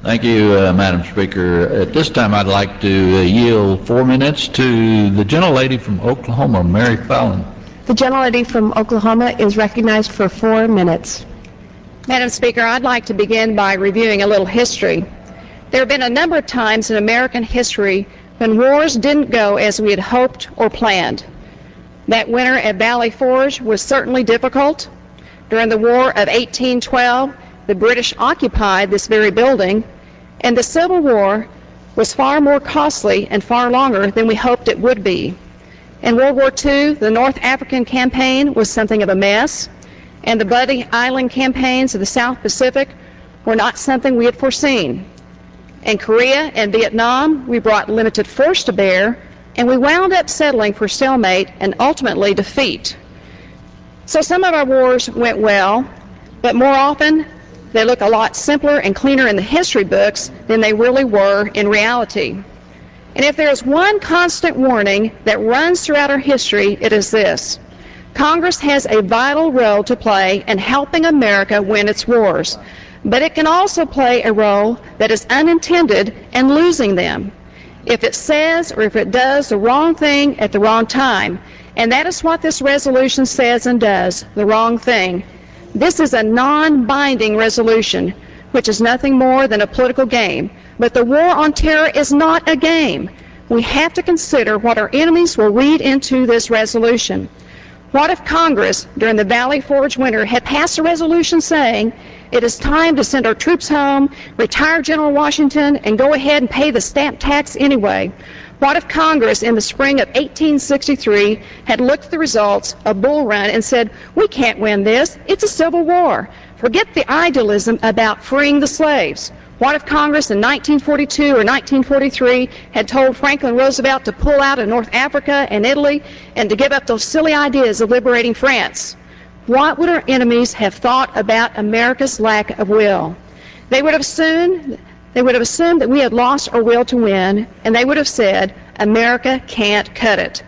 Thank you, Madam Speaker. At this time, I'd like to yield 4 minutes to the gentlelady from Oklahoma, Mary Fallin. The gentlelady from Oklahoma is recognized for 4 minutes. Madam Speaker, I'd like to begin by reviewing a little history. There have been a number of times in American history when wars didn't go as we had hoped or planned. That winter at Valley Forge was certainly difficult. During the War of 1812, the British occupied this very building, and the Civil War was far more costly and far longer than we hoped it would be. In World War II, the North African campaign was something of a mess, and the Buddy Island campaigns of the South Pacific were not something we had foreseen. In Korea and Vietnam, we brought limited force to bear, and we wound up settling for stalemate and ultimately defeat. So some of our wars went well, but more often they look a lot simpler and cleaner in the history books than they really were in reality. And if there is one constant warning that runs throughout our history, it is this: Congress has a vital role to play in helping America win its wars, but it can also play a role that is unintended in losing them if it says or if it does the wrong thing at the wrong time. And that is what this resolution says and does, the wrong thing. This is a non-binding resolution, which is nothing more than a political game. But the war on terror is not a game. We have to consider what our enemies will read into this resolution. What if Congress, during the Valley Forge winter, had passed a resolution saying it is time to send our troops home, retire General Washington, and go ahead and pay the stamp tax anyway? What if Congress in the spring of 1863 had looked at the results of Bull Run and said, we can't win this, it's a civil war. Forget the idealism about freeing the slaves. What if Congress in 1942 or 1943 had told Franklin Roosevelt to pull out of North Africa and Italy and to give up those silly ideas of liberating France? What would our enemies have thought about America's lack of will? They would have assumed that we had lost our will to win, and they would have said, America can't cut it.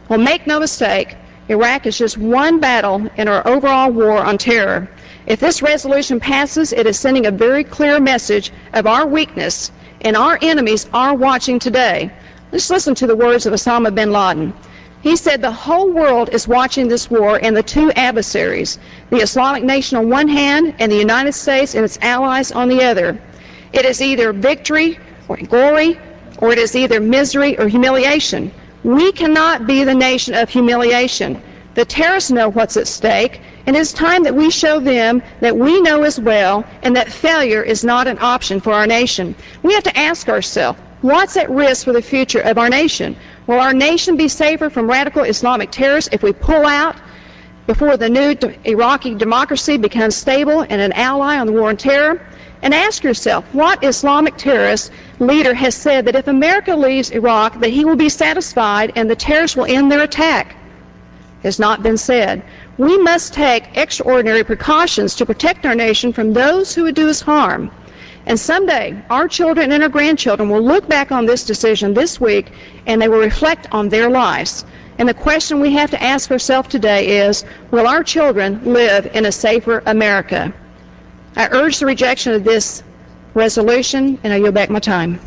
Well, make no mistake, Iraq is just one battle in our overall war on terror. If this resolution passes, it is sending a very clear message of our weakness, and our enemies are watching today. Let's listen to the words of Osama bin Laden. He said, the whole world is watching this war and the two adversaries, the Islamic Nation on one hand and the United States and its allies on the other. It is either victory or glory, or it is either misery or humiliation. We cannot be the nation of humiliation. The terrorists know what's at stake, and it's time that we show them that we know as well and that failure is not an option for our nation. We have to ask ourselves, what's at risk for the future of our nation? Will our nation be safer from radical Islamic terrorists if we pull out before the new Iraqi democracy becomes stable and an ally on the war on terror? And ask yourself, what Islamic terrorist leader has said that if America leaves Iraq, that he will be satisfied and the terrorists will end their attack? Has not been said. We must take extraordinary precautions to protect our nation from those who would do us harm. And someday, our children and our grandchildren will look back on this decision this week and they will reflect on their lives. And the question we have to ask ourselves today is, will our children live in a safer America? I urge the rejection of this resolution, and I yield back my time.